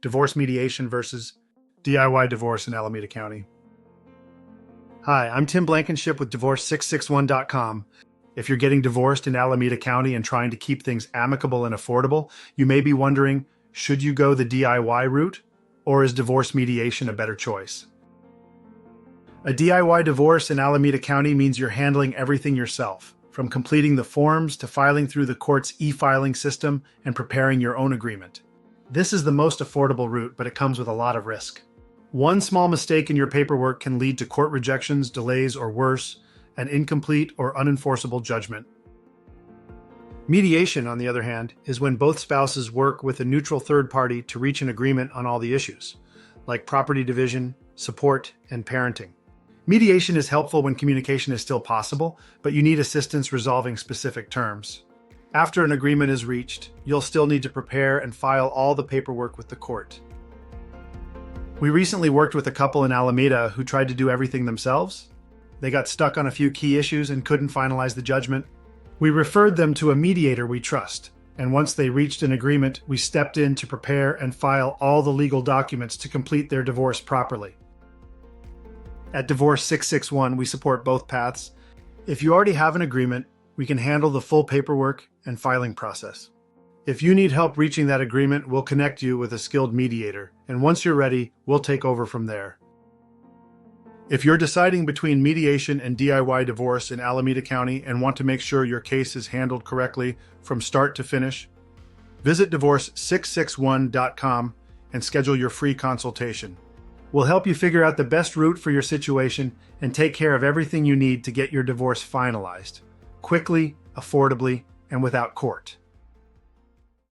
Divorce mediation versus DIY divorce in Alameda County. Hi, I'm Tim Blankenship with Divorce661.com. If you're getting divorced in Alameda County and trying to keep things amicable and affordable, you may be wondering, should you go the DIY route, or is divorce mediation a better choice? A DIY divorce in Alameda County means you're handling everything yourself, from completing the forms to filing through the court's e-filing system and preparing your own agreement. This is the most affordable route, but it comes with a lot of risk. One small mistake in your paperwork can lead to court rejections, delays, or worse, an incomplete or unenforceable judgment. Mediation, on the other hand, is when both spouses work with a neutral third party to reach an agreement on all the issues, like property division, support, and parenting. Mediation is helpful when communication is still possible, but you need assistance resolving specific terms. After an agreement is reached, you'll still need to prepare and file all the paperwork with the court. We recently worked with a couple in Alameda who tried to do everything themselves. They got stuck on a few key issues and couldn't finalize the judgment. We referred them to a mediator we trust, and once they reached an agreement, we stepped in to prepare and file all the legal documents to complete their divorce properly. At Divorce 661, we support both paths. If you already have an agreement, we can handle the full paperwork and filing process. If you need help reaching that agreement, we'll connect you with a skilled mediator, and once you're ready, we'll take over from there. If you're deciding between mediation and DIY divorce in Alameda County and want to make sure your case is handled correctly from start to finish, visit Divorce661.com and schedule your free consultation. We'll help you figure out the best route for your situation and take care of everything you need to get your divorce finalized, quickly, affordably, and without court.